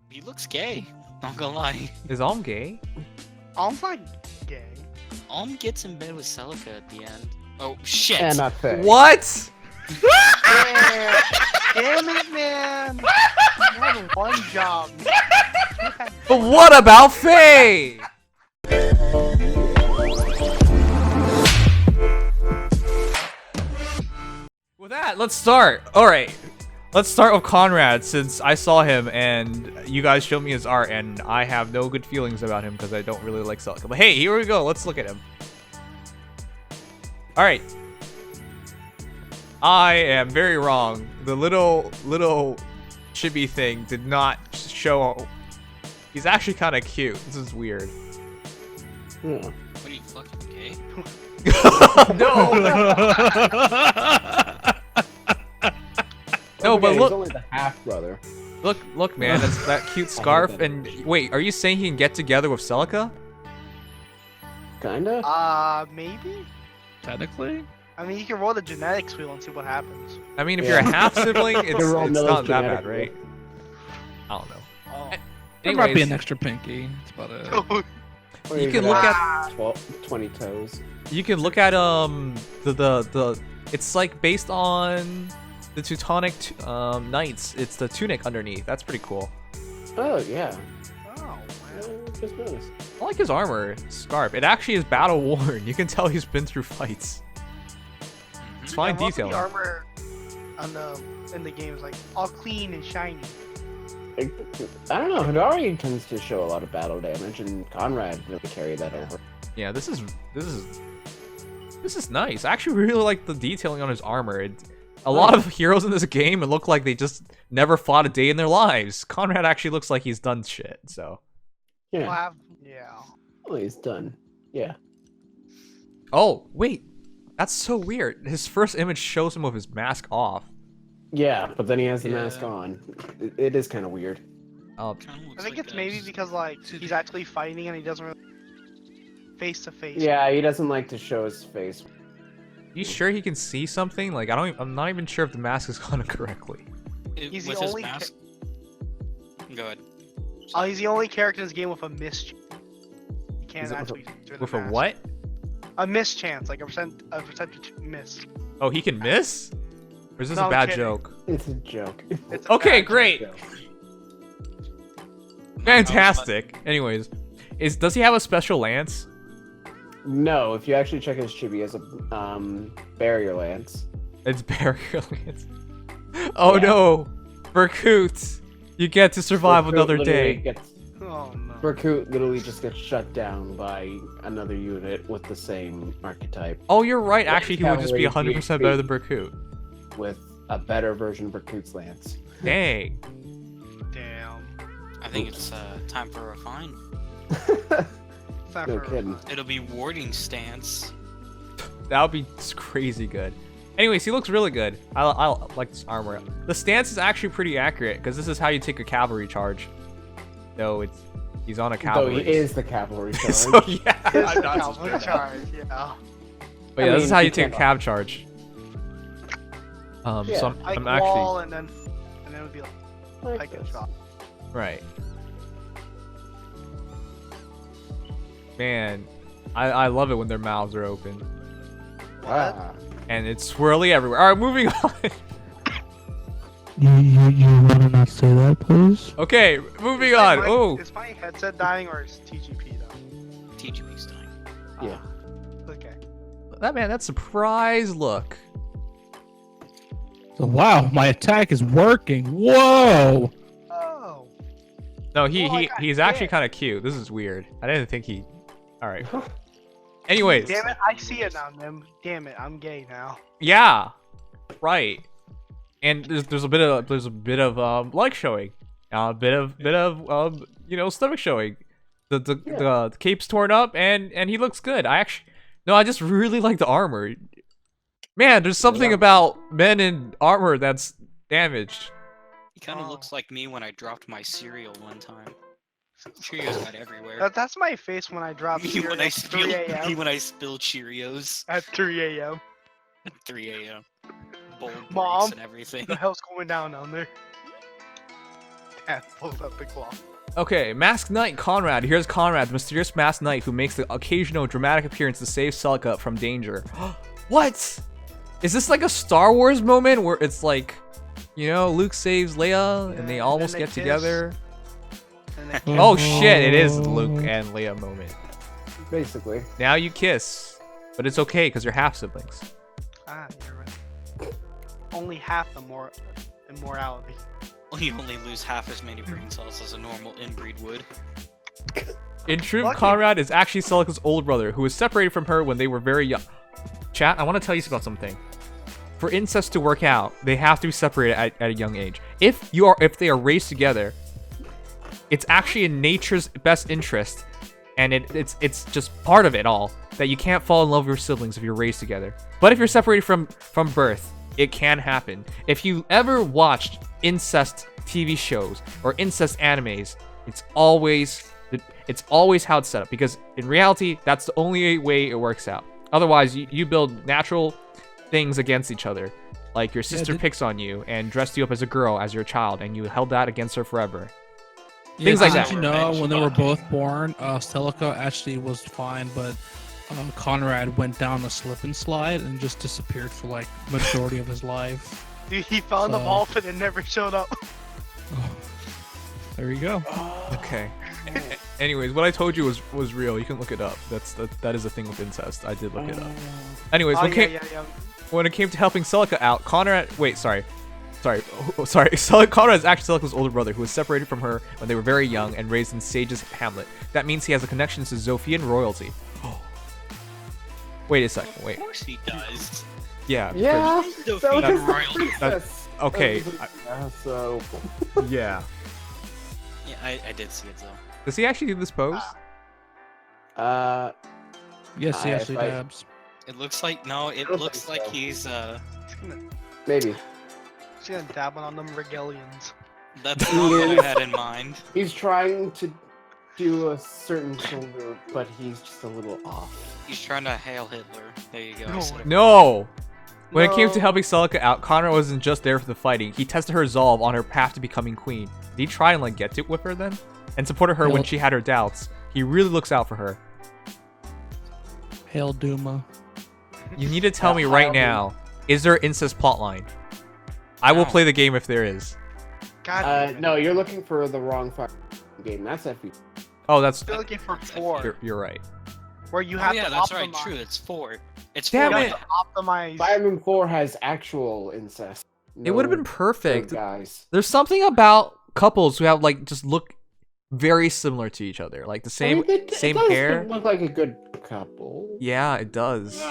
He looks gay. Not gonna lie. Is Alm gay? Alm's not gay. Alm gets in bed with Silque at the end. Oh shit! And not fair. What? Yeah. Damn it, man! You had one job. But what about Faye? With that, let's start. Alright. Let's start with Conrad, since I saw him and you guys showed me his art and I have no good feelings about him because I don't really like Silque. But hey, here we go. Let's look at him. Alright. I am very wrong. The little chibi thing did not show. He's actually kind of cute. This is weird. Yeah. What are you fucking gay? No. No, but He's look, only the half brother. look, man. That's that cute scarf. And wait, are you saying he can get together with Silque? Kinda. Maybe? Technically? I mean, you can roll the genetics wheel and see what happens. I mean, if you're a half sibling, it's They're all not that genetic, bad, right? I don't know. Oh. There might be Anyways, an extra pinky. That's about it. Or you can could look have 20 toes. you can look at the it's like based on the Teutonic knights. It's the tunic underneath. That's pretty cool. Oh yeah. Oh, wow. Just noticed. I like his armor, scarf. It actually is battle worn. You can tell he's been through fights. It's fine Yeah, most of detailing. the armor in the game is like all clean and shiny. I don't know. Kadri tends to show a lot of battle damage, and Conrad really carried that over. Yeah, this is nice. I actually really like the detailing on his armor. A lot of heroes in this game, it look like they just never fought a day in their lives. Conrad actually looks like he's done shit. So. Yeah. Yeah. Well, he's done. Yeah. Oh wait, that's so weird. His first image shows him with his mask off. Yeah, but then he has the Yeah. mask on. It is kind of weird. Oh, Kinda looks I think like it's maybe because like he's actually fighting and he doesn't really face to face. Yeah, he doesn't like to show his face. you sure he can see something? Like I'm not even sure if the mask is on correctly. He's the With his only mask. Go ahead. He's the only character in this game with a mischance. He can't Is it actually through the With a mask. what? A mischance, like a percentage miss. Oh, he can miss? Or is this No, a I'm bad kidding. joke? It's a joke. It's a Okay, bad great. joke. Fantastic. Anyways, does he have a special lance? No, if you actually check his chibi, he has a barrier lance. It's barrier lance. Oh Yeah. no, Berkut, you get to survive Berkut another literally day. Oh no. Berkut literally just gets shut down by another unit with the same archetype, Oh, you're right. Actually, he would just be Cavalry 100% better than Berkut. with a better version of Berkut's lance. Dang. Damn. I think it's time for a refine. It's not No for kidding. It'll be warding stance. That would be crazy good. Anyways, he looks really good. I like this armor. The stance is actually pretty accurate because this is how you take a cavalry charge. No, he's on a Though cavalry. he is the cavalry charge. So yeah, It's I'm the not cavalry just- charge, yeah. But yeah, I this is mean, how he you take a can't- cab charge. Yeah. So Pike I'm actually wall and then it would be like Like pike and this. shot. right. Man, I love it when their mouths are open Ah. and it's swirly everywhere. All right, moving on. You wanna not say that, please? Okay, moving Is on. my- Oh, Is my headset dying or is TGP though? Teach me time. Yeah. Okay. that surprise look. So, wow, my attack is working. Whoa! Oh. No, Oh, I got he's actually hit. kind of cute. This is weird. I didn't think he. All right. Anyways, Damn it, I see it now, Nim. Damn it, I'm gay now. yeah, right. And there's a bit of leg showing, a bit of stomach showing. The cape's torn up and he looks good. I just really like the armor. Man, there's something Yeah. about men in armor that's damaged. He kind of Oh. looks like me when I dropped my cereal one time. Cheerios got everywhere. That's my face when I drop Me cereal when I at 3 spill, me a.m. when I spill Cheerios At 3 a.m. at 3 a.m. Bold Mom. breaks and everything. The hell's going down there? Yeah, pulls out the claw. Okay, Masked Knight Conrad. Here's Conrad, the mysterious masked knight who makes the occasional dramatic appearance to save Silque from danger. What? Is this like a Star Wars moment where it's like, you know, Luke saves Leia and they almost they get kiss. together? And they Oh shit, it is Luke and Leia moment. Basically. Now you kiss, but it's okay because you're half siblings. You're right. Only half the immorality. You only lose half as many brain cells as a normal inbreed would. In truth, Lucky. Conrad is actually Silque's older brother, who was separated from her when they were very young. Chat, I want to tell you about something. For incest to work out, they have to be separated at a young age. If they are raised together, it's actually in nature's best interest, and it's just part of it all that you can't fall in love with your siblings if you're raised together. But if you're separated from birth, it can happen. If you ever watched incest TV shows or incest animes, it's always how it's set up, because in reality that's the only way it works out. Otherwise you build natural things against each other, like your sister picks on you and dressed you up as a girl as your child, and you held that against her forever. Things like that. Did you know when they were both born, Silque actually was fine, but Conrad went down a slip and slide and just disappeared for like majority of his life. Dude, he fell in the ball pit and never showed up. There you go. Okay. Anyways, what I told you was real. You can look it up. That is a thing with incest. I did look it up. Anyways, when it came to helping Silque out, Conrad. Wait, sorry. Conrad is actually Silque's older brother, who was separated from her when they were very young and raised in Sage's hamlet. That means he has a connection to Zofian royalty. Wait a second. Wait. Of course he does. Yeah. Yeah. Zofian So does the royalty. princess. Okay. So. Yeah. Yeah, I did see it though. Does he actually do this pose? Yes, he actually if I- dabs. It looks like it don't looks think like so. he's Maybe. She's gonna dabble on them regalians. that's not what I had in mind. He's trying to do a certain shoulder, but he's just a little off. He's trying to hail Hitler. There you go. I No. said it. No. When it came to No. helping Silque out, Conrad wasn't just there for the fighting. He tested her resolve on her path to becoming queen. Did he try and like get it with her then? And supported her when Well- she had her doubts. He really looks out for her. Hail Duma. You need to tell me right now, is there an incest plotline? I will No. play the game if there is. God damn it. No, you're looking for the wrong Fire game. That's FEH. Oh, that's You're looking for 4, you're right. where you Oh, have yeah, to that's optimize. right. True. It's 4. It's Damn 4. it. You have to optimize. Fire Emblem 4 has actual incest. It would have been No perfect. good guys. There's something about couples who have like just look very similar to each other, like the same it does hair. look like a good couple. Yeah, it does.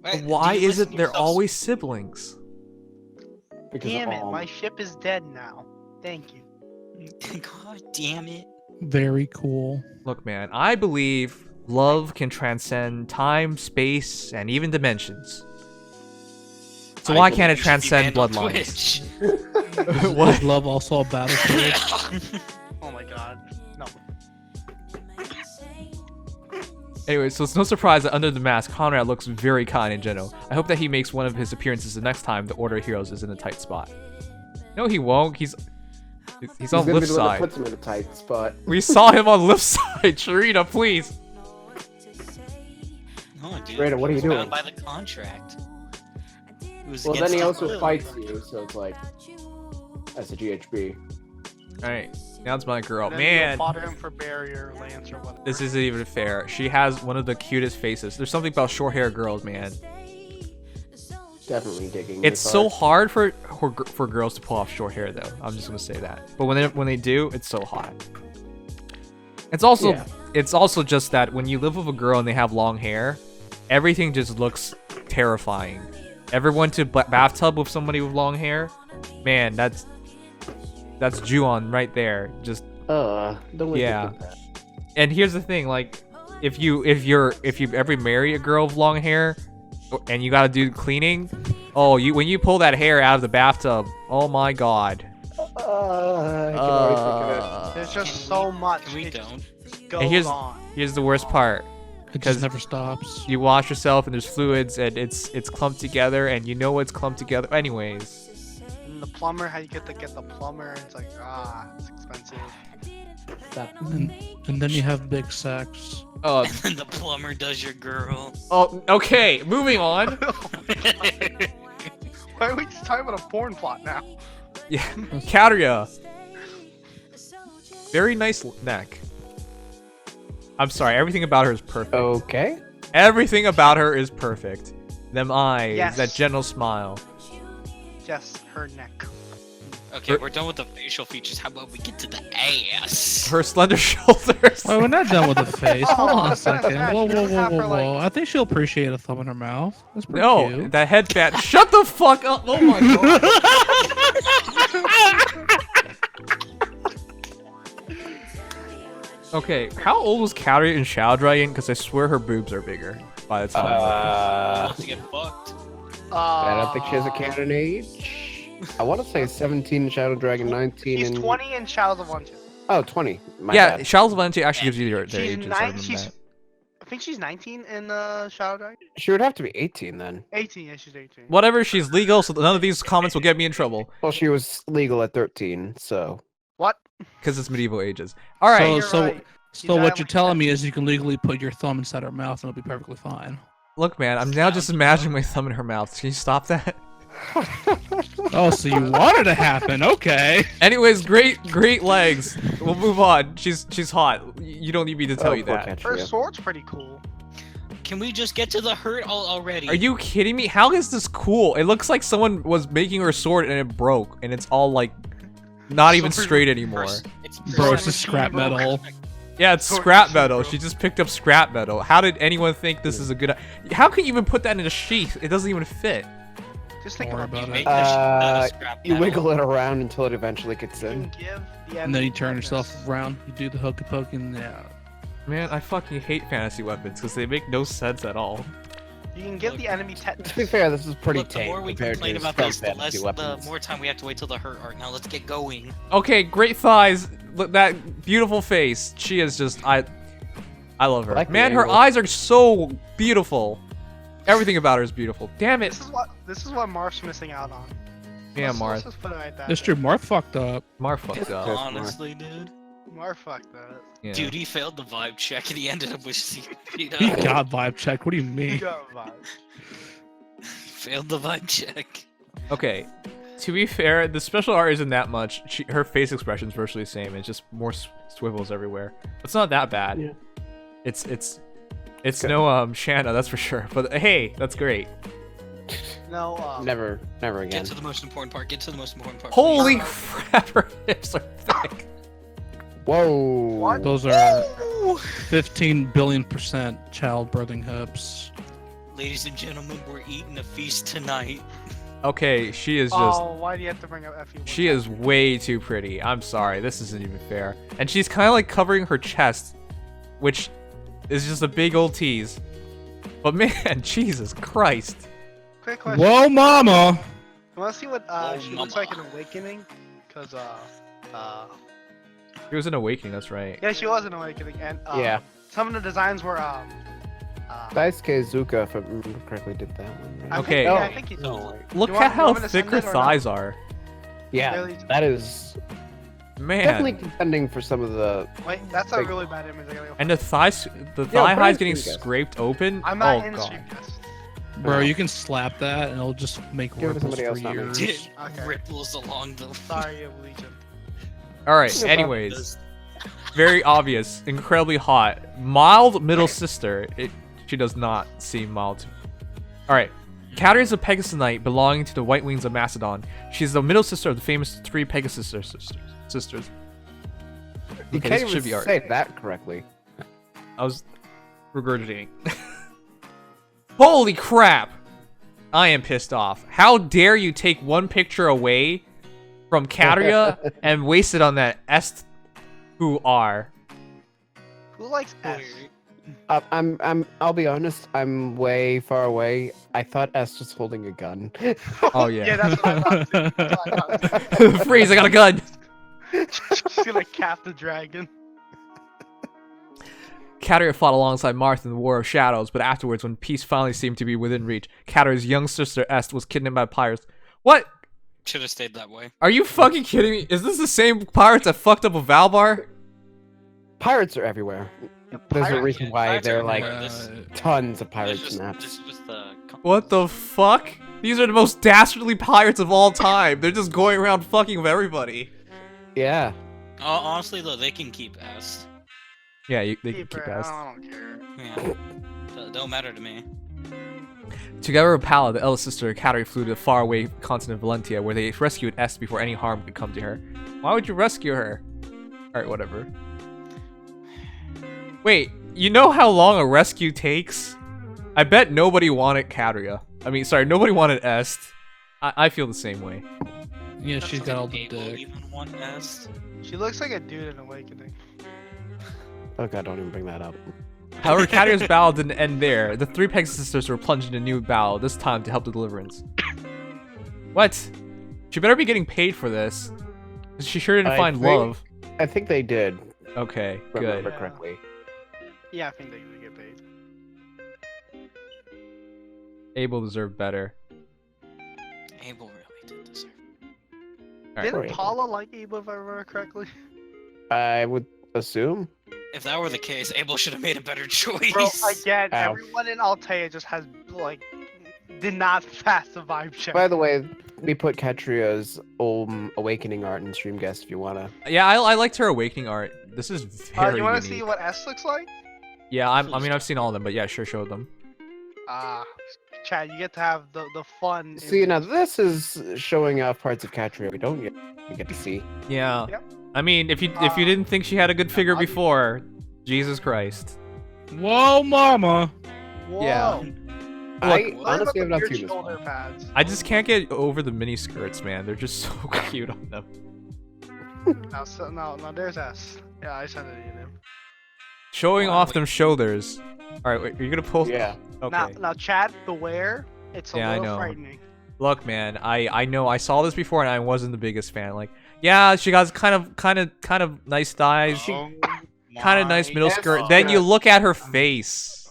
Wait, Why do you is listen it they're yourself- always siblings? Because Damn it, my ship is dead now. Thank you. God damn it. Very cool. Look, man, I believe love can transcend time, space, and even dimensions. So why can't it You should be transcend banned on bloodlines? Twitch. What? Is love also a battlefield? Oh my god. No. Anyway, so it's no surprise that under the mask, Conrad looks very kind in general. I hope that he makes one of his appearances the next time the Order of Heroes is in a tight spot. No, he won't. He's on gonna left be the one that side. puts him in a tight spot. We saw him on left side. Sharita, please. No, dude. Rita, what are you he was doing? bound by the contract. It was Well, then against he his also will. fights you, so it's like as a GHB. All right, now it's my girl. Then Man, you'll fodder him for barrier, lance, or whatever. this isn't even fair. She has one of the cutest faces. There's something about short hair girls, man. Definitely digging. It's this so hard. hard for girls to pull off short hair, though. I'm just gonna say that. But when they do, it's so hot. It's also Yeah. just that when you live with a girl and they have long hair, everything just looks terrifying. Ever went to bathtub with somebody with long hair? Man, that's Ju-on right there. Just Don't make Yeah. me think that. and here's the thing, like if you ever marry a girl with long hair and you gotta do cleaning, when you pull that hair out of the bathtub, oh my god. I can always think of There's just so much. Can we it just don't? goes And here's on. the worst part. It Because just never stops. you wash yourself and there's fluids and it's clumped together and you know it's clumped together. Anyways, the plumber, how you get the plumber, it's like, it's expensive. And then you have big sex. And the plumber does your girl. Oh, okay. Moving on. Why are we just talking about a porn plot now? Yeah, Catria. Very nice neck. I'm sorry. Everything about her is perfect. Okay. Everything about her is perfect. Them eyes, Yes. that gentle smile. Just her neck. Okay, we're done with the facial features. How about we get to the ass? Her slender shoulders. Well, we're not done with the face. Hold on a that's not second. bad. Whoa, She whoa, doesn't whoa, have whoa, her, like- whoa. I think she'll appreciate a thumb in her mouth. That's pretty No, cute. that headband. Shut the fuck up. Oh my god. Okay, how old was Kadri in Shadow Dragon? Because I swear her boobs are bigger by the time. Wants to get fucked. I don't think she has a canon age. I want to say 17 in Shadow Dragon, 19 She's in... 20 in Shadows of Valentia. Oh, 20. My Yeah, bad. Shadows of Valentia actually gives you their She's ages. I nine. remember She's. that. I think she's 19 in Shadow Dragon. She would have to be 18 then. 18. Yeah, she's 18. Whatever, she's legal, so none of these comments will get me in trouble. Well, she was legal at 13, so... What? Because it's medieval ages. Alright. You're So right. So what you're like telling that. me is you can legally put your thumb inside her mouth and it'll be perfectly fine. Look, man, I'm now just imagining my thumb in her mouth. Can you stop that? Oh, so you want it to happen? Okay. Anyways, great legs. We'll move on. She's hot. You don't need me to tell you poor that. Her Catria. sword's pretty cool. Can we just get to the hurt already? Are you kidding me? How is this cool? It looks like someone was making her sword and it broke, and it's all like not even Sword straight anymore. It's Bro, it's just scrap metal. Yeah, it's Sword scrap machine, metal. bro. She just picked up scrap metal. How did anyone think this is a good? How can you even put that in a sheath? It doesn't even fit. Just think Don't worry about about it. it. Make the shit out of scrap You metal. wiggle it around until it eventually gets You in. can give the And then you enemy turn toughness. yourself around, you do the hokey pokey, and yeah. Man, I fucking hate fantasy weapons because they make no sense at all. You can give the enemy tetanus. To be fair, this is pretty Look, the tame more we compared complain to about some this, the fantasy weapons. the more time we have to wait till the hurt arc. Now let's get going. Okay, great thighs. Look, that beautiful face. She is just I love her. I like the Man, her angle. eyes are so beautiful. Everything about her is beautiful. Damn it. This is what Marth's missing out on. Yeah, Let's Marth. just put it like that. That's true, Marth fucked up. Marth fucked up. Yes, Honestly, dude. Marth fucked that. Yeah. Dude, he failed the vibe check and he ended up with C. He got vibe checked. What do you You mean? got vibes. Failed the vibe check. Okay. To be fair, the special art isn't that much. Her face expression is virtually the same. It's just more swivels everywhere. It's not that bad. Yeah. It's no Shanna, that's for sure. But hey, that's great. No, Never again. Get to the most important part. Get to the most important part. Holy please. crap, her hips are thick. Whoa. What? Those are 15 billion% childbirthing hips. Ladies and gentlemen, we're eating a feast tonight. Okay, she is just oh, why do you have to bring up Effie? she is way too pretty. I'm sorry, this isn't even fair. And she's kind of like covering her chest, which is just a big old tease. But man, Jesus Christ. Quick question. Whoa, mama! You want to see what she looks mama. like in Awakening? Because It was an awakening, that's right. yeah, she was in Awakening, and Yeah. some of the designs were Daisuke Izuka, if I remember correctly, did that one. Right? I think, Okay. yeah, I think he did. No. Look You want- at you how want me to thick send her it or no? thighs are. Yeah, Really- that is Man. definitely contending for some of the... Wait, that's a Like- really bad image. I gotta go And the thighs, the Yeah, thigh high's Brian's getting pretty good. scraped open. I'm not Oh in god. stream test. Bro, you can slap that and it'll just make Give it to ripples somebody for else, not me. years. Did Okay. ripples along the. Sorry, Legion. All right. Anyways, very obvious, incredibly hot, mild middle sister. She does not seem mild. All right. Catri is a Pegasus Knight belonging to the White Wings of Macedon. She's the middle sister of the famous three Pegasus sisters. You Okay, can't this should even be art. say that correctly. I was regurgitating. Holy crap! I am pissed off. How dare you take one picture away from Catria and waste it on that est who are. Who likes S? I'll be honest, I'm way far away. I thought S was holding a gun. Oh yeah. Yeah, that's what I thought. Too. That's what I thought. Freeze! I got a gun. She's gonna cap the dragon. Catria fought alongside Marth in the War of Shadows, but afterwards, when peace finally seemed to be within reach, Catria's young sister Est was kidnapped by pirates. What? Should have stayed that way. Are you fucking kidding me? Is this the same pirates that fucked up with Valbar? Pirates are everywhere. There's a Pirates- reason why pirates there are are like everywhere. This- tons of This pirates is maps. this was the. What the fuck? These are the most dastardly pirates of all time. They're just going around fucking with everybody. Yeah. Honestly, though, they can keep S. Yeah, they can Keep keep her, us. I don't care. Yeah. Don't matter to me. Together with Pala, the eldest sister, Kadri flew to the faraway continent of Valentia, where they rescued S before any harm could come to her. Why would you rescue her? Alright, whatever. Wait, you know how long a rescue takes? I bet nobody wanted Catria. I mean, sorry, nobody wanted Est. I feel the same way. Yeah, she's got all the Able dick. even want S. She looks like a dude in Awakening. Oh god, don't even bring that up. However, Catria's battle didn't end there. The three Pegasus sisters were plunged into a new battle, this time to help the deliverance. What? She better be getting paid for this. She sure didn't I find think- love. I think they did. Okay, Remember good. correctly. Yeah, I think they can get paid. Abel deserved better. Abel really did deserve. Alright. Didn't Right. Paula like Abel, if I remember correctly? I would assume. If that were the case, Abel should have made a better choice. Bro, again, Ow. everyone in Altea just has, like, did not pass the vibe check. By the way, we put Katria's Awakening art in stream guest if you wanna. Yeah, I liked her awakening art. This is very you want to unique. see what S looks like? Yeah, I mean, I've seen all of them, but yeah, sure, show them. Chad, you get to have the fun. See, now this is showing off parts of Catria we don't get to see. Yeah. Yep. I mean, if you didn't think she had a good figure before, Jesus Christ. Whoa, mama! Whoa. Yeah. I What honestly have about not the seen this shoulder one. pads? I just can't get over the mini skirts, man. They're just so cute on them. No, there's S. Yeah, I sent it to you. Showing Wow, off wait. them shoulders. All right, wait, are you gonna post? Yeah. Okay. Now, Chad, the wear, it's a Yeah, I little know. frightening. Look, man, I know I saw this before and I wasn't the biggest fan. Like, yeah, she got kind of nice thighs, Oh kind of nice middle Yes, skirt. Then you God. look at her face.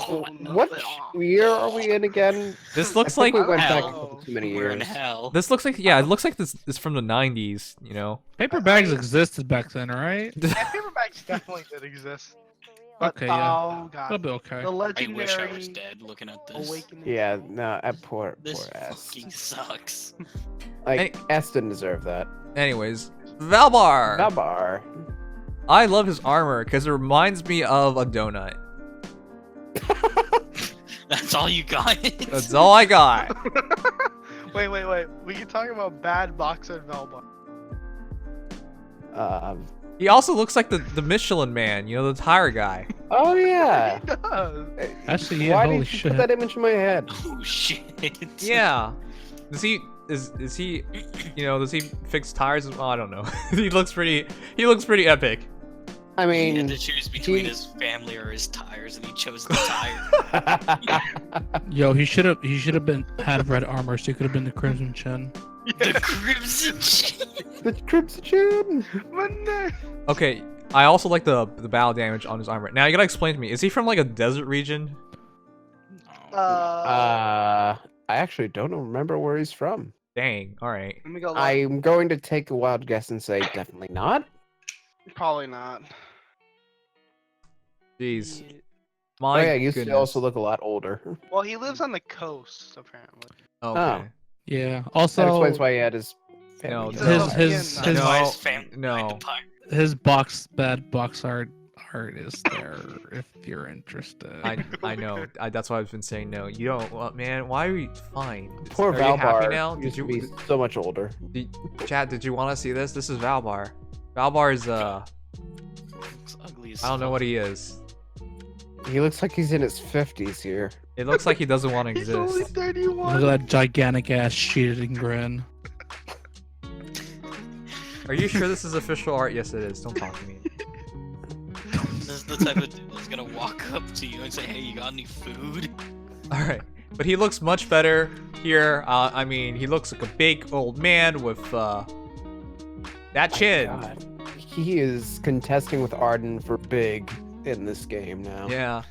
What year are we in again? This looks I like think we went back a hell. couple too many We're in years. hell. this looks like it looks like this is from the 90s. You know. Paper bags existed back then, right? Yeah, paperbacks definitely did exist. But, Okay, yeah. Oh That'll god. be okay. The I legendary wish I was dead looking at this. awakening. Yeah, no, poor This S. fucking sucks. Like S didn't deserve that. Anyways, Valbar. Valbar. I love his armor because it reminds me of a donut. That's all you got? That's all I got. Wait. We can talk about bad boxer and Valbar. He also looks like the Michelin Man, you know, the tire guy. Oh yeah. He does. Actually, yeah, Why holy did you shit. put that image in my head? Oh shit. Yeah. Does he is he you know, does he fix tires? Oh, I don't know. He looks pretty epic. I He had mean, to choose between he- his family or his tires, and he chose the tire. Yo, he should have been had red armor, so he could have been the Crimson Chin. The Crimson Chin. the Crimson Chin. Okay, I also like the battle damage on his armor. Now you gotta explain to me, is he from like a desert region? I actually don't remember where he's from. Dang, alright. Let me go. Look. I'm going to take a wild guess and say definitely not. Probably not. Jeez. He- My Oh yeah, you used to goodness. also look a lot older. Well, he lives on the coast apparently. Okay. Oh. Yeah. That Also, explains why he had his. No, family. his- his- That's why his No, family no. died the pirate. his bad box art is there if you're interested. I know. That's why I've been saying no. You don't, well, man. Why are you fine? Poor are you happy Valbar now? used Did to be you, so much older. Chad? Did you want to see this? This is Valbar. Valbar is Looks ugly as I don't know fuck. what he is. He looks like he's in his 50s here. It looks like he doesn't want to He's only exist. 31. Look at that gigantic ass shit-eating grin. Are you sure this is official art? Yes, it is. Don't talk to me. This is the type of dude that's gonna walk up to you and say, "Hey, you got any food?" All right, but he looks much better here. I mean, he looks like a big old man with that chin. God. He is contesting with Arden for big in this game now. Yeah.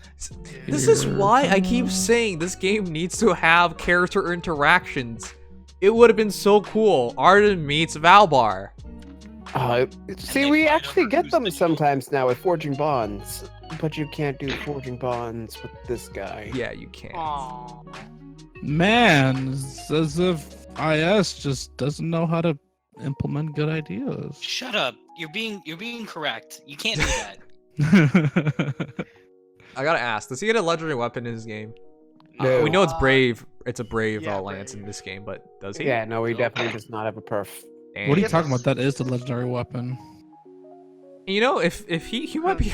This is why I keep saying this game needs to have character interactions. It would have been so cool. Arden meets Valbar. See, we actually get them sometimes now with forging bonds, but you can't do forging bonds with this guy. Yeah, you can. Aww. Man, it's as if IS just doesn't know how to implement good ideas. Shut up. You're being correct. You can't do that. I gotta ask, does he get a legendary weapon in his game? No. We know it's brave. It's a brave Yeah, lance brave. in this game, but does he? Yeah, no, he definitely does not have a perf. Dang. What are you Yes. talking about? That is the legendary weapon. You know, if he might be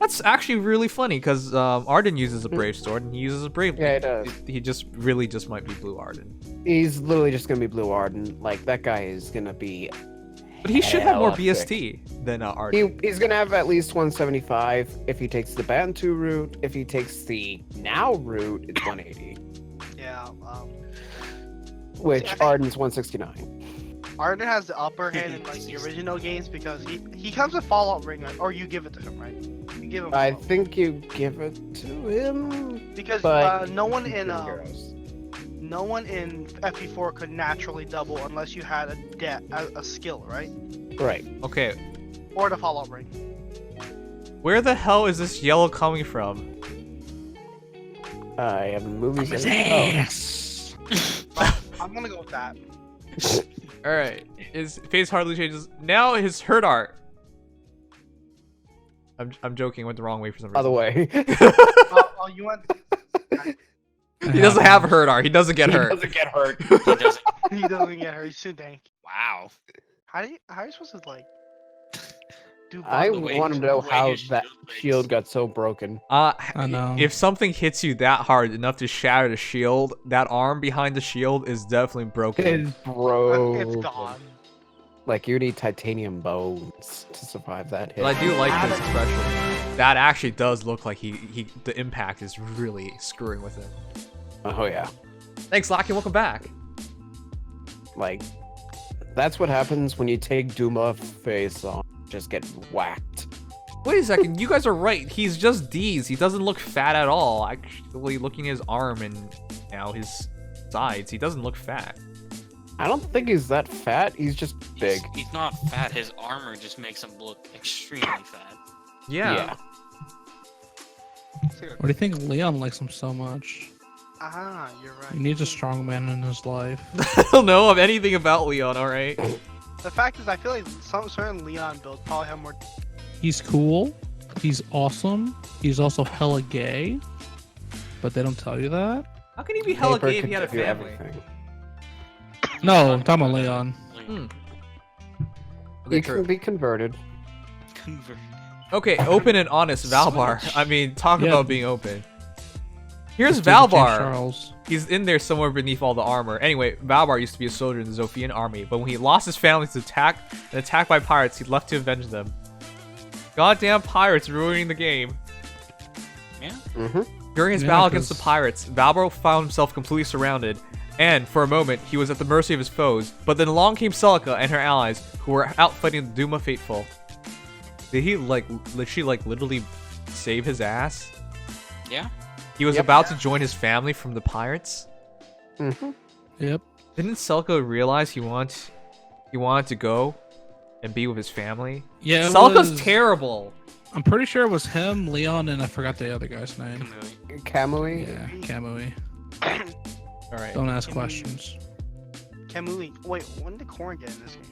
that's actually really funny because Arden uses a brave sword and he uses a brave. Yeah, he does. He just might be blue Arden. He's literally just gonna be blue Arden. Like, that guy is gonna be. But he should have more hella BST than Arden. He's gonna have at least 175 if he takes the Bantu route. If he takes the now route, it's 180. Yeah. Which I- Arden's 169. Arden has the upper hand in like the original games because he comes with Fallout Ring, right? Or you give it to him, right? You give him. I Fallout. think you give it to him. Because but no one in Heroes. no one in FE4 could naturally double unless you had a skill, right? Right. Okay, Or the Fallout Ring. where the hell is this yellow coming from? I have movies. His in- ass. I'm gonna go with that. All right, his face hardly changes. Now his hurt art. I'm joking. Went the wrong way for some By the reason. way, Oh, you want? He doesn't have hurt art. He doesn't get he hurt. doesn't get hurt. He doesn't. He doesn't get her. He's too dank. Wow. How are you supposed to like? Do I the way- want to know the way how his that shield breaks. shield got so broken. I know. If something hits you that hard enough to shatter the shield, that arm behind the shield is definitely broken. It's broken. It's gone. Like, you need titanium bones to survive that hit. But I do like his expression. That actually does look like the impact is really screwing with him. Oh yeah. Thanks, Locky. Welcome back. Like, that's what happens when you take Duma face on. Just get whacked. Wait a second. You guys are right. He's just D's. He doesn't look fat at all. Actually, looking at his arm and now his sides, he doesn't look fat. I don't think he's that fat. He's just big. He's not fat. His armor just makes him look extremely fat. Yeah. What do you think Leon likes him so much? Ah, you're right. He needs a strong man in his life. I don't know of anything about Leon. All right. The fact is, I feel like some certain Leon builds probably have more. He's cool. He's awesome. He's also hella gay. But they don't tell you that. How can he be hella Paper gay if could he had a give you family? everything. No, I'm talking about Leon. Hmm. He Okay, can true. be converted. Convert. Okay, open and honest Valbar. Switch. I mean, talk Yeah. about being open. Here's Let's do the James Valbar. Charles. He's in there somewhere beneath all the armor. Anyway, Valbar used to be a soldier in the Zofian army, but when he lost his family to attack by pirates, he left to avenge them. Goddamn pirates ruining the game. Yeah. Mm-hmm. During his Yeah, battle against the 'cause- pirates, Valbar found himself completely surrounded, and for a moment, he was at the mercy of his foes. But then along came Silque and her allies, who were out fighting the Duma Faithful. Did he literally save his ass? Yeah. He was Yep. about to join his family from the pirates. Mm-hmm. Yep. Didn't Silque realize he wanted to go and be with his family? Yeah. it Silque's was- terrible. I'm pretty sure it was him, Leon, and I forgot the other guy's name. Kamui. Kamui. Yeah, Kamui. All right. Don't ask Kamui. questions. Kamui. Wait, when did Corn get in this game?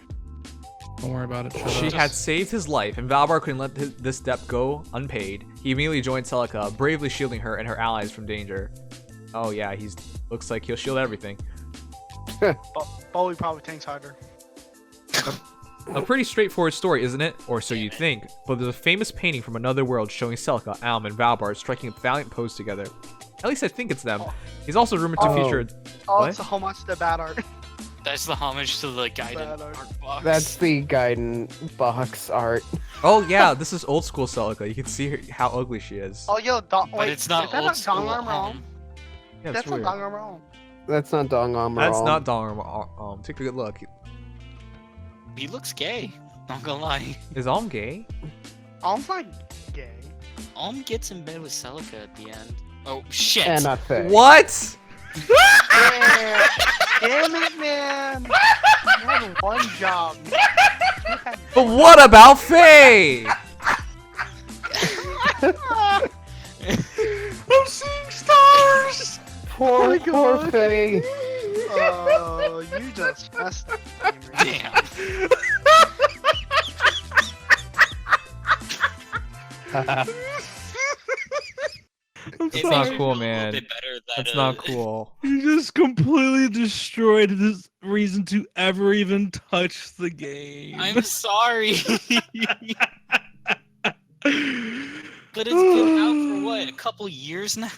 Don't worry about it. Shut She up. had saved his life, and Valbar couldn't let this debt go unpaid. He immediately joined Silque, bravely shielding her and her allies from danger. Oh yeah, looks like he'll shield everything. Bowie probably tanks harder. A pretty straightforward story, isn't it? Or so you'd think. But there's a famous painting from another world showing Silque, Alm, and Valbar striking a valiant pose together. At least I think it's them. He's also rumored to Oh. feature. Oh, What? it's so much the bad art. That's the homage to the guided Bad art. art box. That's the Gaiden box art. Oh yeah, this is old school Silque. You can see how ugly she is. Oh, yo, But wait, it's not is that old school. Dong Armor? Yeah, it's That's not weird. Dong Armor. That's not Dong Armor. That's not Dong. Take a good look. He looks gay. Not gonna lie. Is Alm gay? Alm's not gay. Alm gets in bed with Silque at the end. Oh shit. And not fair. What? Damn it, man! You had one job. But what about Faye? I'm seeing stars. Poor Faye. Oh, you just messed up. Gamer. Damn. That's not cool, man. That's not cool. You just completely destroyed his reason to ever even touch the game. I'm sorry. But it's been out for what, a couple years now?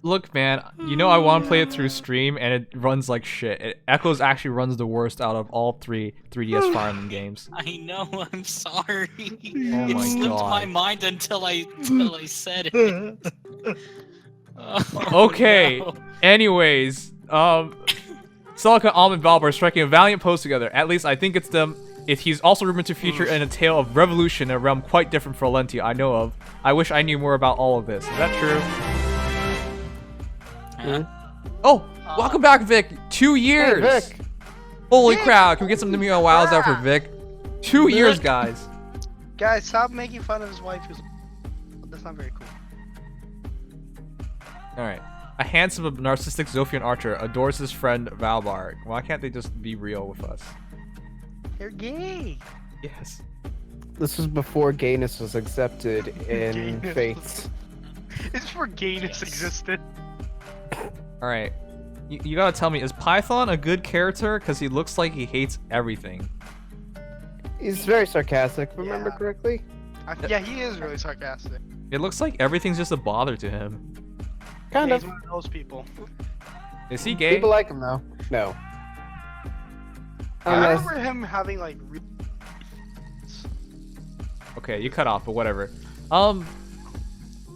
Look, man, you know I want to play it through stream, and it runs like shit. Echoes actually runs the worst out of all three 3DS Fire Emblem games. I know, I'm sorry. Oh It my slipped God. my mind until I said it. Oh, Okay. no. Anyways, Silque, and Valbar are striking a valiant pose together. At least I think it's them. He's also rumored to feature in a tale of revolution, a realm quite different for Valentia I know of. I wish I knew more about all of this. Is that true? Oh, welcome back, Vic. 2 years. Hey, Vic. Holy Vic, crap! Can we get some Nimious wows out for Vic? 2 years, guys. Guys, stop making fun of his wife. That's not very cool. All right. A handsome, narcissistic Zofian archer adores his friend Valbar. Why can't they just be real with us? You're gay. Yes. This was before gayness was accepted in Gayness. Fates. It's for gayness existed. All right. You gotta tell me, is Python a good character? Because he looks like he hates everything. He's very sarcastic, if I remember Yeah. correctly. Yeah, he is really sarcastic. It looks like everything's just a bother to him. Kind Yeah, of. he's one of those people. Is he gay? People like him though. No. I Unless- remember him having like. Okay, you cut off, but whatever.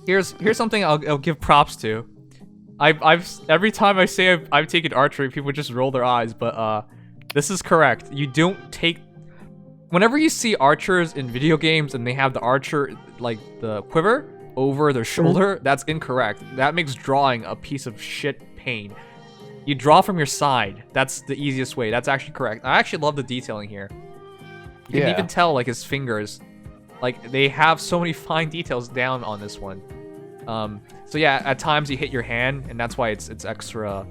Here's something I'll give props to. I've every time I say I've taken archery, people just roll their eyes, but this is correct. You don't take. Whenever you see archers in video games and they have the archer, like the quiver, over their shoulder, that's incorrect. That makes drawing a piece of shit pain. You draw from your side. That's the easiest way. That's actually correct. I actually love the detailing here. You can Yeah. even tell, like, his fingers. Like, they have so many fine details down on this one. So yeah, at times you hit your hand, and that's why it's extra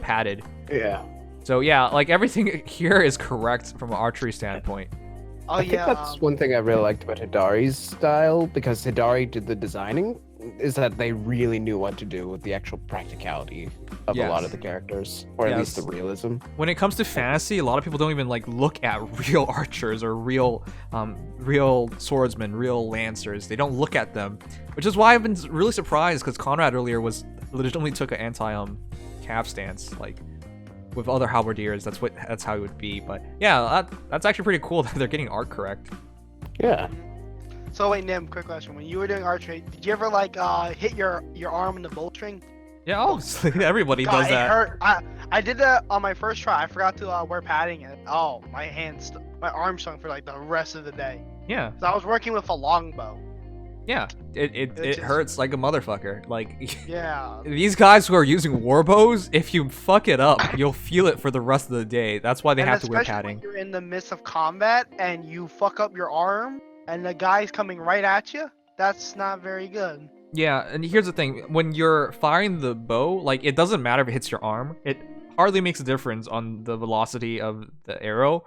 padded. Yeah. So yeah, like, everything here is correct from an archery standpoint. Oh I think yeah. that's one thing I really liked about Hidari's style, because Hidari did the designing, is that they really knew what to do with the actual practicality of a lot Yes. of the characters, or at least the Yes. realism. When it comes to fantasy, a lot of people don't even like look at real archers or real swordsmen, real lancers. They don't look at them, which is why I've been really surprised, because Conrad earlier was legitimately took an anti calf stance, like with other halberdiers. That's how it would be. But yeah, that's actually pretty cool that they're getting art correct. Yeah. So wait, Nim, quick question. When you were doing archery, did you ever like hit your arm in the bowstring? Yeah, obviously everybody God, does it that. hurt. I did that on my first try. I forgot to wear padding, and oh, my arm stung for like the rest of the day. Yeah, So I was working with a longbow. yeah. It just- hurts like a motherfucker. Like Yeah. these guys who are using warbows, if you fuck it up, you'll feel it for the rest of the day. That's why they And have to wear especially padding. when you're in the midst of combat and you fuck up your arm, and the guy's coming right at you. That's not very good. Yeah, and here's the thing. When you're firing the bow, like, it doesn't matter if it hits your arm. It hardly makes a difference on the velocity of the arrow.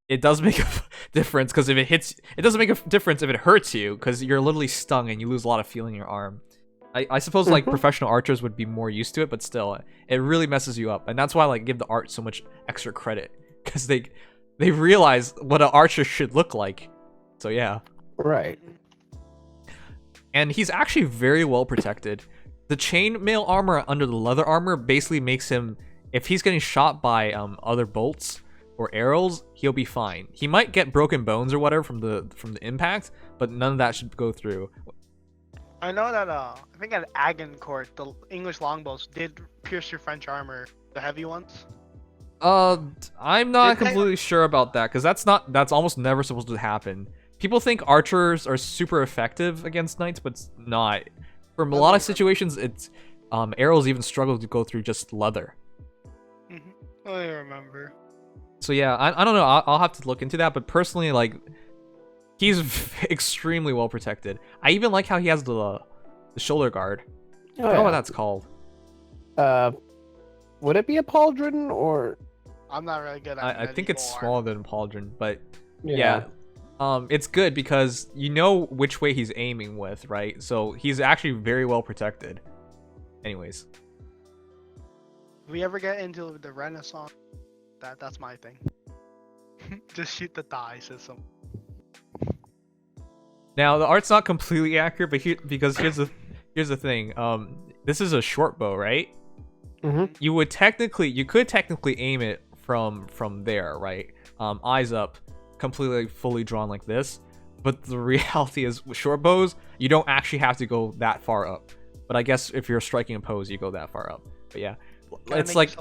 It does make a difference, because if it hits... It doesn't make a difference if it hurts you, because you're literally stung and you lose a lot of feeling in your arm. I suppose, like, professional archers would be more used to it, but still, it really messes you up. And that's why I, like, give the art so much extra credit, because they realize what an archer should look like. So, yeah. Right. And he's actually very well protected. The chainmail armor under the leather armor basically makes him, if he's getting shot by other bolts or arrows, he'll be fine. He might get broken bones or whatever from the impact, but none of that should go through. I know that I think at Agincourt, the English longbows did pierce your French armor, the heavy ones. I'm not Did they- completely sure about that, because that's almost never supposed to happen. People think archers are super effective against knights, but it's not. From a lot of situations, it's arrows even struggle to go through just leather. I don't even remember. So yeah, I don't know. I'll have to look into that. But personally, like, he's extremely well protected. I even like how he has the shoulder guard. I don't know what that's called. Would it be a pauldron or? I'm not really good at I think it's medieval smaller art. than pauldron, but yeah. It's good because you know which way he's aiming with, right? So he's actually very well protected. Anyways. If we ever get into the Renaissance, that's my thing. Just shoot the die system. Now the art's not completely accurate, but because here's the thing. This is a short bow, right? Mm-hmm. You could technically aim it from there, right? Eyes up, completely fully drawn like this. But the reality is, with short bows, you don't actually have to go that far up. But I guess if you're striking a pose, you go that far up. But yeah, it's like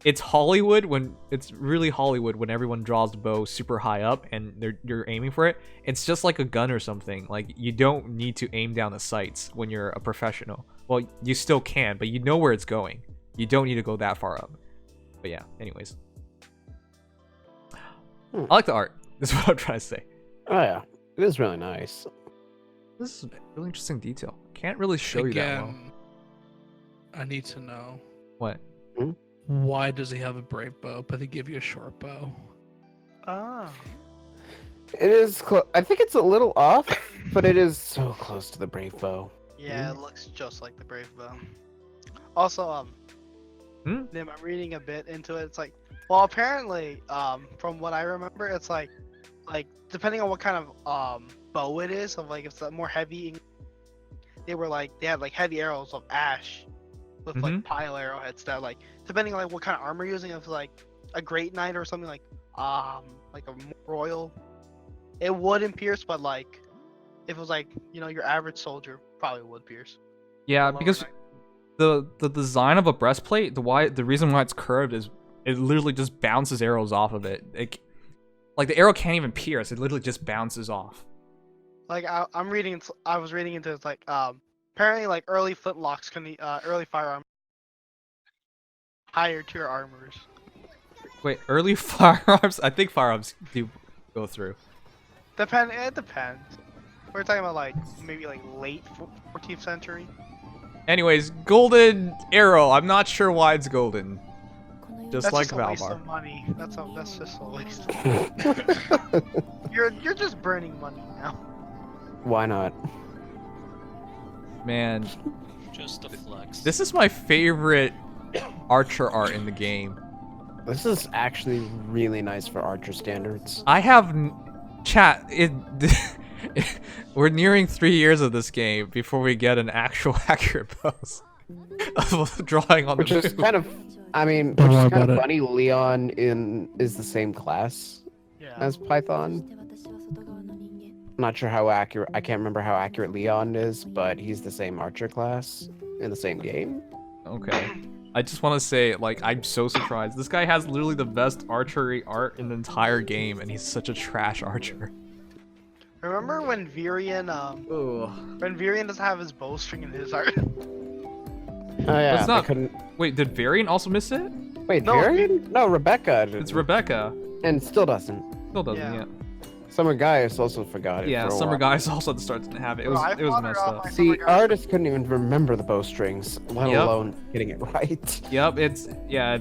it's Hollywood it's really Hollywood when everyone draws the bow super high up and you're aiming for it. It's just like a gun or something. Like, you don't need to aim down the sights when you're a professional. Well, you still can, but you know where it's going. You don't need to go that far up. But yeah, anyways. I like the art. That's what I'm trying to say. Oh yeah, it is really nice. This is a really interesting detail. Can't really show you that well. I need to know, What? why does he have a brave bow, but they give you a short bow? Ah. It is. I think it's a little off, but it is so close to the brave bow. Yeah, it looks just like the Brave Bow. Also, Nim, I'm reading a bit into it. It's like, well, apparently, from what I remember, it's like depending on what kind of bow it is, of like if it's a more heavy, they had like heavy arrows of ash with like pile arrowheads that like depending on like what kind of armor you're using, if it's like a great knight or something like a royal, it wouldn't pierce, but like if it was like, you know, your average soldier probably would pierce. Yeah, Lower because knight. the design of a breastplate, the reason why it's curved is it literally just bounces arrows off of it. Like the arrow can't even pierce; it literally just bounces off. Like I was reading into it's like apparently like early flintlocks can early firearm higher tier armors. Wait, early firearms? I think firearms do go through. It depends. We're talking about like maybe like late 14th century. Anyways, golden arrow. I'm not sure why it's golden. Just That's like just a waste Valbar. of money. That's just a waste. You're just burning money now. Why not? Man, Just a flex. this is my favorite archer art in the game. This is actually really nice for Archer standards. I have chat. We're nearing 3 years of this game before we get an actual accurate pose of drawing on Which the is move. kind of, I mean, Don't which worry is kind about of it. funny. Leon is the same class Yeah. as Python. Not sure how accurate. I can't remember how accurate Leon is, but he's the same Archer class in the same game. Okay. I just want to say, like, I'm so surprised. This guy has literally the best archery art in the entire game, and he's such a trash archer. Remember when Virion doesn't have his bowstring in his art? Oh yeah, That's not- I couldn't. Wait, did Varian also miss it? Wait, No, Varian? No, Rebecca. It's Rebecca. And still doesn't. Still doesn't Yeah. yet. Summer Gaius also forgot it. Yeah, for a Summer while. Guys also at the start didn't have it. It was Bro, I it was fought her messed off up. my- See, Summer Gaius- artists couldn't even remember the bowstrings, let Yep. alone getting it right. Yep, yeah.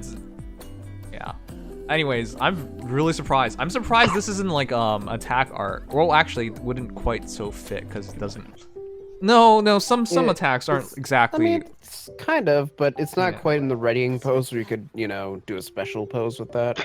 Anyways, I'm really surprised. I'm surprised this isn't like attack art. Well, actually, it wouldn't quite so fit because it doesn't. No, some Yeah, attacks aren't it's- exactly. I mean, it's kind of, but it's not Yeah. quite in the readying pose where you could, do a special pose with that.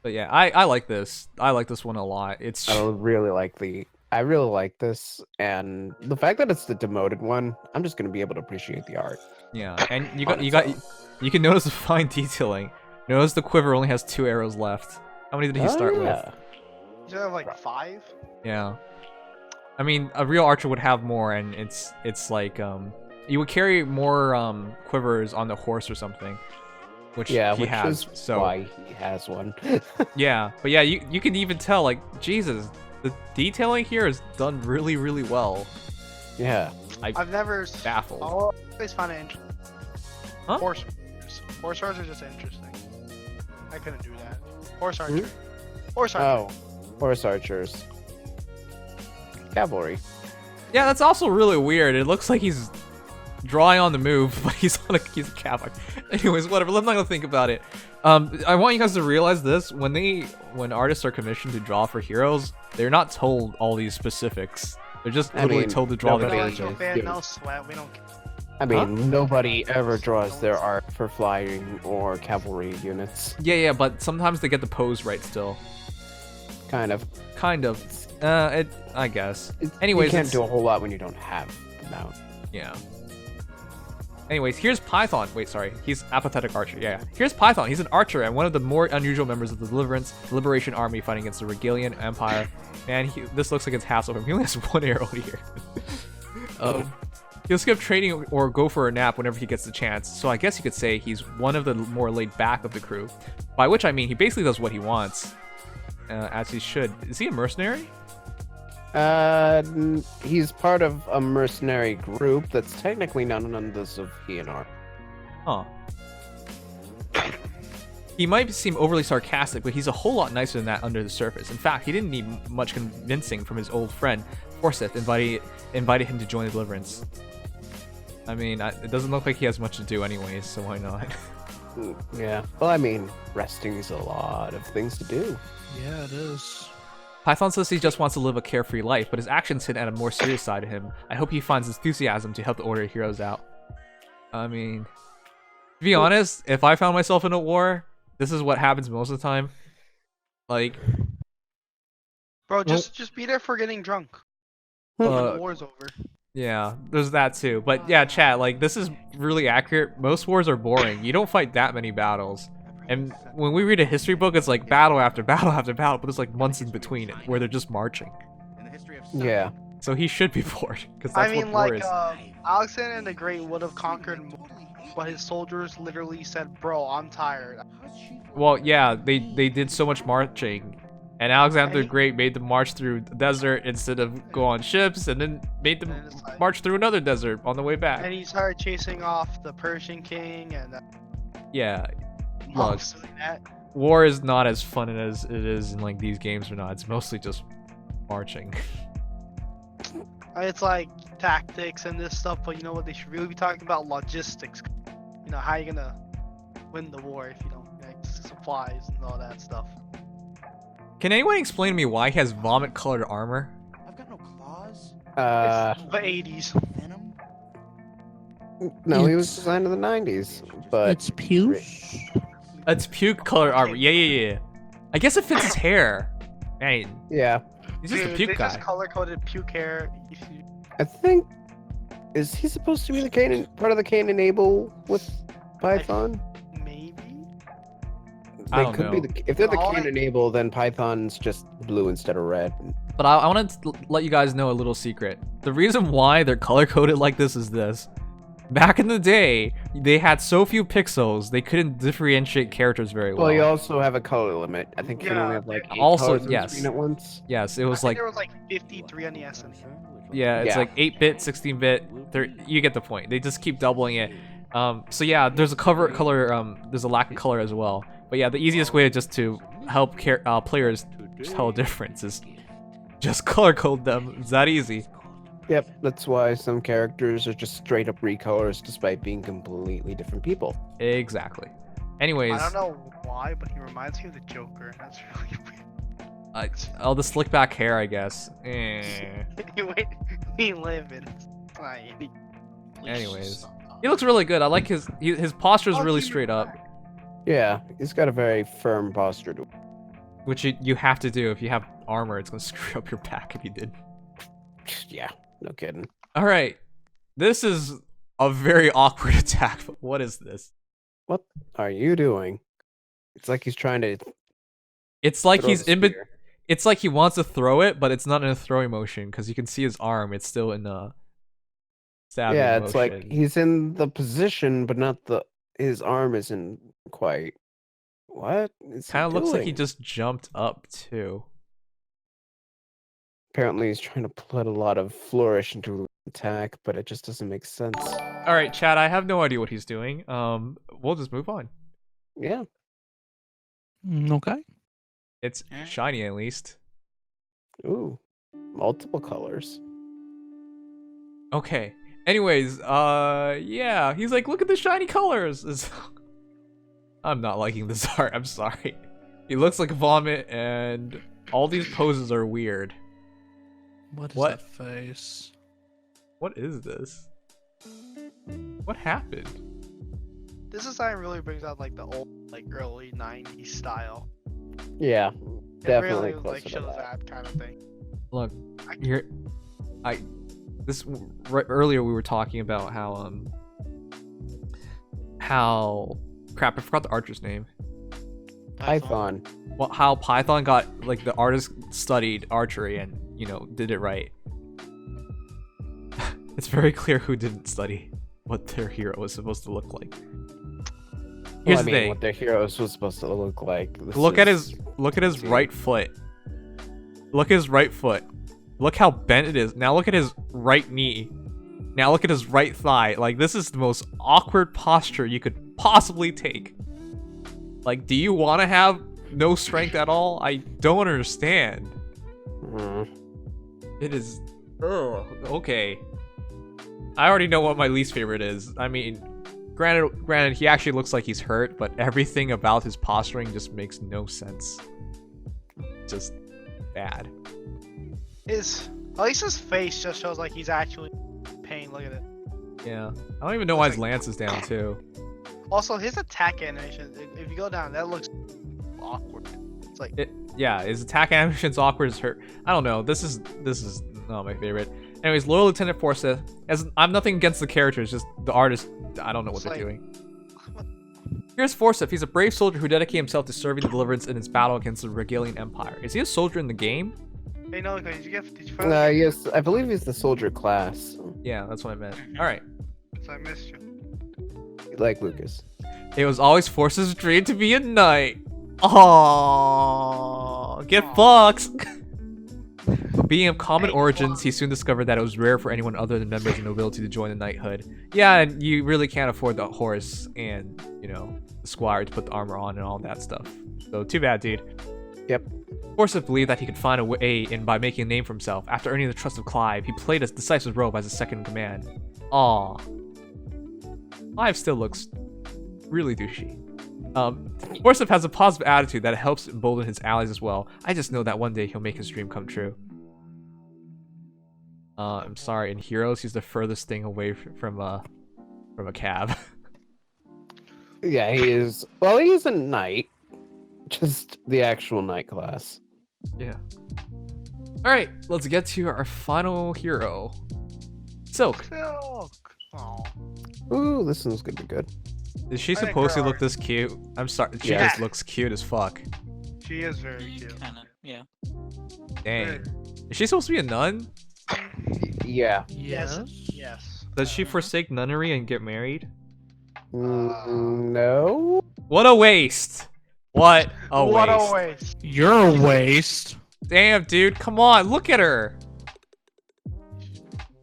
But yeah, I like this. I like this one a lot. It's I really like this, and the fact that it's the demoted one, I'm just gonna be able to appreciate the art. yeah, and you on got its you can notice the fine detailing. Notice the quiver only has 2 arrows left. How many did he Oh, start yeah. with? You should have like 5. Yeah. I mean, a real archer would have more, and it's like you would carry more quivers on the horse or something, which Yeah, he which has. is So why he has one. yeah, but yeah, you can even tell, like, Jesus, the detailing here is done really, really well. Yeah. I've never Baffled. always found it interesting. Huh? Horse swords are just interesting. I couldn't do that. Horse archer. Horse archer. Oh, horse archers. Cavalry. Yeah, that's also really weird. It looks like he's drawing on the move, but he's a cavalry. Anyways, whatever. Let's not gonna think about it. I want you guys to realize this: when artists are commissioned to draw for heroes, they're not told all these specifics. They're just literally told to draw the nobody character. No sweat. We don't care. I mean, nobody ever draws their art for flying or cavalry units. Yeah, but sometimes they get the pose right still. Kind of. I guess. Anyways, you can't do a whole lot when you don't have the mount. Yeah. Anyways, here's Python. Wait, sorry. He's apathetic archer. Yeah. Here's Python. He's an archer and one of the more unusual members of the Liberation Army fighting against the Regalian Empire. Man, this looks like it's hassle for him. He only has one arrow here. He'll skip training or go for a nap whenever he gets the chance. So I guess you could say he's one of the more laid back of the crew. By which I mean he basically does what he wants. As he should. Is he a mercenary? He's part of a mercenary group that's technically not under the Zofia art. Huh. He might seem overly sarcastic, but he's a whole lot nicer than that under the surface. In fact, he didn't need much convincing from his old friend, Forsyth, invited him to join the Deliverance. I mean, it doesn't look like he has much to do anyways, so why not? Yeah. Well, I mean, resting is a lot of things to do. Yeah, it is. Python says he just wants to live a carefree life, but his actions hint at a more serious side of him. I hope he finds enthusiasm to help the Order of Heroes out. I mean, to be honest, if I found myself in a war, this is what happens most of the time. Like, Bro, just be there for getting drunk. When the war's over. Yeah, there's that too. But yeah, chat, like, this is really accurate. Most wars are boring. You don't fight that many battles. And when we read a history book, it's like battle after battle after battle, but there's like months in between it where they're just marching. Yeah. So he should be bored, because that's what war is. Alexander the Great would have conquered more, but his soldiers literally said, bro, I'm tired. Well, yeah, they did so much marching. And Alexander the Great made them march through the desert instead of go on ships, and then made them march through another desert on the way back. And he started chasing off the Persian king, and yeah, look, that. war is not as fun as it is in like these games or not. It's mostly just marching. It's like tactics and this stuff, but you know what? They should really be talking about logistics. You know, how you gonna win the war if you don't get supplies and all that stuff. Can anyone explain to me why he has vomit-colored armor? I've got no claws. It's the 80s. Venom. No, he was designed in the 90s, but It's puce. It's puke-colored armor. Yeah. I guess it fits his hair. Man, yeah. he's just a Dude, puke they guy. just color-coded puke hair. I think is he supposed to be the Cain part of the Cain and Abel with Python? Maybe. I don't know. If they're the Cain and Abel, then Python's just blue instead of red. But I wanted to let you guys know a little secret. The reason why they're color-coded like this is this. Back in the day, they had so few pixels, they couldn't differentiate characters very well. Well, you also have a color limit. I think you can only have like 8 Also, colors on the yes. screen at once. Yes, it was I like, think there was like 53 on the SNES. yeah, it's Yeah. like 8-bit, 16-bit, you get the point. They just keep doubling it. So yeah, there's a there's a lack of color as well. But yeah, the easiest way to help players tell a difference is just color code them. It's that easy. Yep, that's why some characters are just straight up recolors despite being completely different people. Exactly. Anyways, I don't know why, but he reminds me of the Joker. That's really weird. the slick back hair, I guess. We live in society. Anyways, he looks really good. I like his posture is really straight up, Yeah, he's got a very firm posture to which you have to do if you have armor. It's gonna screw up your back if you did. Yeah, no kidding. All right, this is a very awkward attack. But what is this? What are you doing? It's like he's trying to. It's like throw he's the in. spear. It's like he wants to throw it, but it's not in a throwing motion because you can see his arm. It's still in a stabbing Yeah, motion. it's like he's in the position, but not the. His arm isn't quite. What? Kind of looks like he just jumped up too. Apparently, he's trying to put a lot of flourish into attack, but it just doesn't make sense. All right, Chad. I have no idea what he's doing. We'll just move on. Yeah. Okay. It's Alright. shiny at least. Ooh, multiple colors. Okay. Anyways, yeah, he's like, look at the shiny colors. I'm not liking this art. I'm sorry. He looks like vomit, and all these poses are weird. What is What? that face? What is this? What happened? This design really brings out like the old, like early '90s style. Yeah, It definitely really closer like to shows that. that kind of thing. Look, here, earlier we were talking about how crap, I forgot the archer's name. Python. Well, how Python got, like, the artist studied archery and, you know, did it right. It's very clear who didn't study what their hero was supposed to look like. Here's Well, I the mean, thing. what their heroes was supposed to look like. Look at his right foot. Look at his right foot. Look how bent it is. Now look at his right knee. Now look at his right thigh. Like, this is the most awkward posture you could possibly take. Like, do you want to have no strength at all? I don't understand. It is... Ugh, okay. I already know what my least favorite is. I mean, granted, he actually looks like he's hurt, but everything about his posturing just makes no sense. Just bad. At least his face just shows like he's actually in pain. Look at it. Yeah. I don't even know why his lance is down, too. Also, his attack animation, if you go down, that looks awkward. It's like Yeah, his attack animation's awkward as hurt. I don't know. This is not my favorite. Anyways, Loyal Lieutenant Forsyth. I'm nothing against the characters, just the artist. I don't know what It's they're like- doing. Here's Forsyth. He's a brave soldier who dedicated himself to serving the deliverance in his battle against the Regalian Empire. Is he a soldier in the game? hey, no, did you find out? Yes, I believe he's the soldier class. Yeah, that's what I meant. All right. So I missed you. Like Lucas. It was always Forsyth's dream to be a knight. Aww, get fucked. But being of common origins, he soon discovered that it was rare for anyone other than members of nobility to join the knighthood. Yeah, and you really can't afford the horse and, you know, the squire to put the armor on and all that stuff. So too bad, dude. Yep. Forsyth believed that he could find a way in by making a name for himself. After earning the trust of Clive, he played a decisive role as his second in command. Aww. Clive still looks really douchey. Forsyth has a positive attitude that helps embolden his allies as well. I just know that one day he'll make his dream come true. I'm sorry, in Heroes, he's the furthest thing away from a cab. Yeah, he is. Well, he is a knight. Just the actual knight class. Yeah. Alright, let's get to our final hero. Silque. Silk. Oh. Ooh, this one's gonna be good. Is she I think supposed to her look art- this cute? I'm sorry, she Yeah. just looks cute as fuck. She is very cute. Kinda, yeah. Dang. Is she supposed to be a nun? Yeah. Yes. Yes. Does she forsake nunnery and get married? No. What a waste! What a What waste. a waste. You're a waste. Damn, dude, come on, look at her!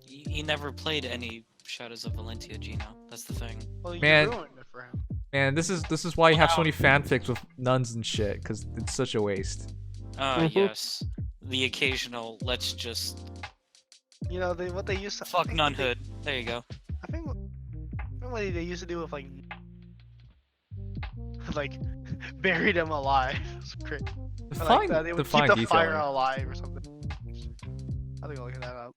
He never played any Shadows of Valentia, Gino. That's the thing. Well, you Man. ruined it for him. Man, this is why you have so many fanfics with nuns and shit, because it's such a waste. Yes. The occasional, let's just You know, what they used to fuck nunhood. There you go. I think what they used to do with like buried him alive. It's great. Or Define, they would define keep the fire detailing. alive or something. I think I'll look that up.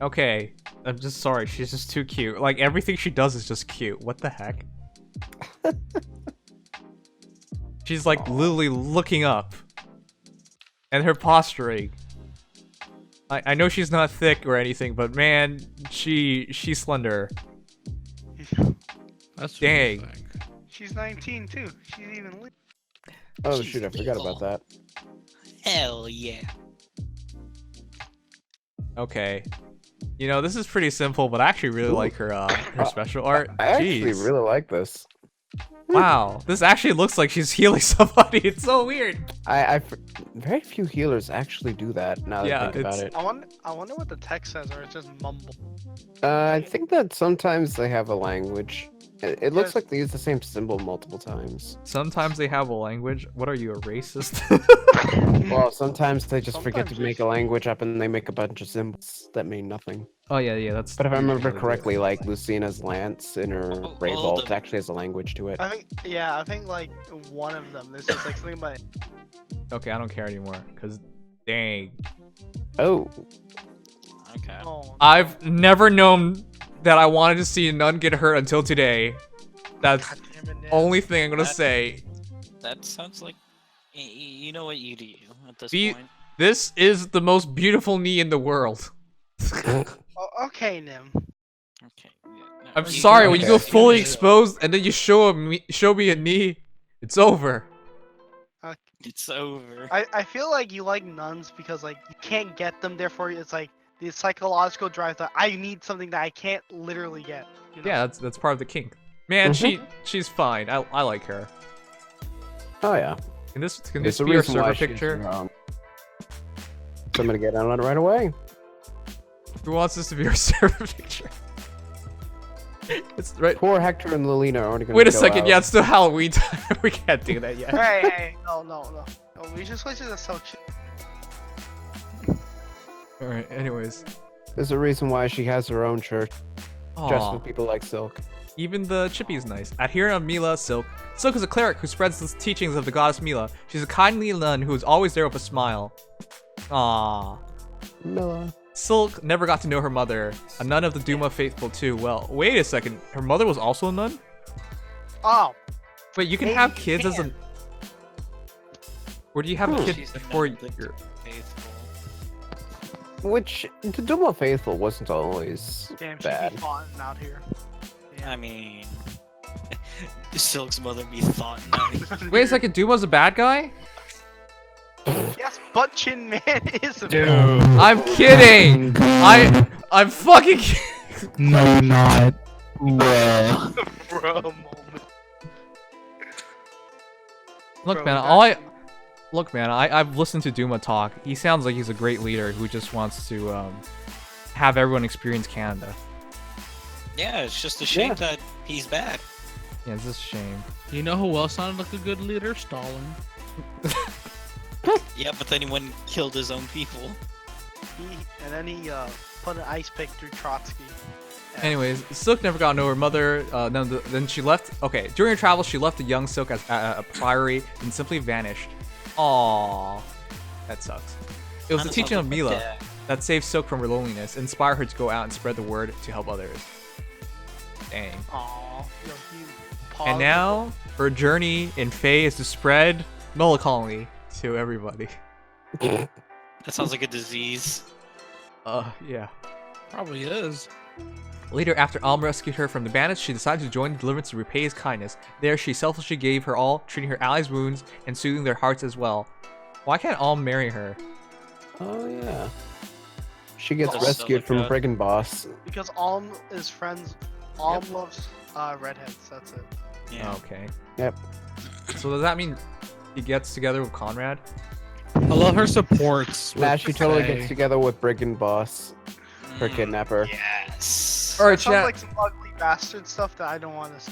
Okay, I'm just sorry, she's just too cute. Like, everything she does is just cute. What the heck? She's like literally looking up. And her posturing. I know she's not thick or anything, but man, she's slender. That's Dang. what I think. She's 19 too. She's even lit. Oh She's shoot, I forgot about that. Hell yeah. Okay. You know, this is pretty simple, but I actually really Ooh. like her special art. I actually Jeez. really like this. Wow, this actually looks like she's healing somebody. It's so weird. Very few healers actually do that. Now that Yeah, I think about it's- it. I wonder what the text says, or it's just mumble. I think that sometimes they have a language. It looks Yes. like they use the same symbol multiple times. Sometimes they have a language. What are you, a racist? Well, sometimes they just forget to Sometimes make a language up and they make a bunch of symbols that mean nothing. Oh yeah, that's. But if I remember usually correctly, like Lucina's lance in her Oh, Ray hold Vault up. actually has a language to it. I think like one of them. This is like something about. Okay, I don't care anymore. Cause, dang, Oh, Okay. Oh, no. I've never known that I wanted to see a nun get hurt until today. That's God damn it, Nim. only thing I'm gonna That- say. That sounds like you know what you do at this Be- point. This is the most beautiful knee in the world. Oh, okay, Nim. Okay. Yeah, no, I'm you sorry, go when you okay. go fully Yeah. exposed and then you show me a knee, it's over. It's over. I feel like you like nuns because like you can't get them. Therefore, it's like the psychological drive that I need something that I can't literally get. You know? Yeah, that's part of the kink. Man, Mhm. she's fine. I like her. oh yeah. Can this There's a be our reason why server she's, picture? So I'm gonna get on it right away. Who wants this to be our server picture? It's right. Poor Hector and Lilina are already gonna Wait a go second. out. Yeah, it's still Halloween time. We can't do that yet. Hey, no. We just switched to the so chill. All right. Anyways. There's a reason why she has her own church, just Aw. with people like Silque. Even the chippy's nice. Adherent of Mila, Silque. Silque is a cleric who spreads the teachings of the goddess Mila. She's a kindly nun who is always there with a smile. Aww. Mila. Silque never got to know her mother, a nun of the Duma faithful too. Well, wait a second. Her mother was also a nun? Oh, Wait, you can Maybe have you kids as a... can. Or do you have a kid She's before not the you're... faithful. Which the Duma faithful wasn't always damn, she bad. be fun out here. I mean, Silk's mother be thought now. Wait a second, Duma's a bad guy? Yes, butt chin man is a I'm kidding! I'm fucking kidding! No, not. Well, bro moment. Look, Bro, man, that's- Look, man, I've listened to Duma talk. He sounds like he's a great leader who just wants to have everyone experience Canada. yeah, it's just a shame Yeah. that he's back. Yeah, it's just a shame. You know who else sounded like a good leader? Stalin. Yeah, but then he went and killed his own people. And then he put an ice pick through Trotsky. Anyways, Silque never got to know her mother. Then she left. Okay, during her travels, she left the young Silque at a priory and simply vanished. Aww, that sucks. It was the Kinda teaching of sounds like Mila my dad. that saved Silque from her loneliness, inspired her to go out and spread the word to help others. Dang. Aww. Yo, you And pause now, her journey in Fae is to spread melancholy to everybody. That sounds like a disease. Yeah. Probably is. Later, after Alm rescued her from the bandits, she decided to join the deliverance to repay his kindness. There, she selfishly gave her all, treating her allies' wounds and soothing their hearts as well. Why can't Alm marry her? Oh yeah. She gets Oh, rescued from Celica. Brigand Boss. because Alm is friends. Alm loves redheads. That's it. Yeah. Okay. Yep. So does that mean he gets together with Conrad? I love her supports. Nah, with she totally Faye. gets together with Brigand Boss, her Mm, kidnapper. Yes. Alright, That sounds chat. like some ugly bastard stuff that I don't want to.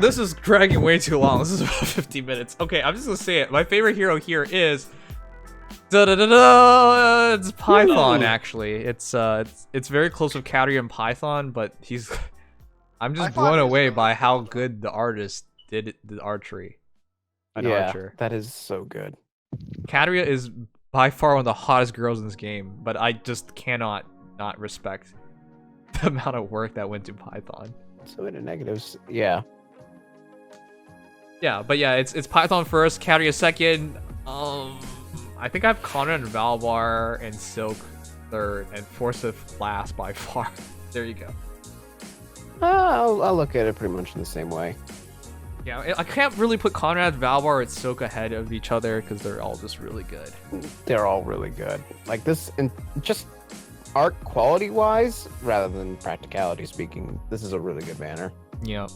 This is dragging way too long. This is about 50 minutes. Okay, I'm just gonna say it. My favorite hero here is it's Python. Ooh. Actually, it's very close with Catria and Python, but he's. I'm just Python blown is away really by how cool. good the artist did the archery. An Yeah, archer. that is so good. Catria is by far one of the hottest girls in this game, but I just cannot not respect the amount of work that went to Python. So many negatives. Yeah. Yeah, but yeah, it's Python first, Catria second. I think I have Conrad and Valbar and Silque third, and Forsyth last by far. There you go. I'll look at it pretty much in the same way. Yeah, I can't really put Conrad, Valbar, and Silque ahead of each other because they're all just really good. They're all really good. Like this, and just art quality wise, rather than practicality speaking, this is a really good banner. Yeah.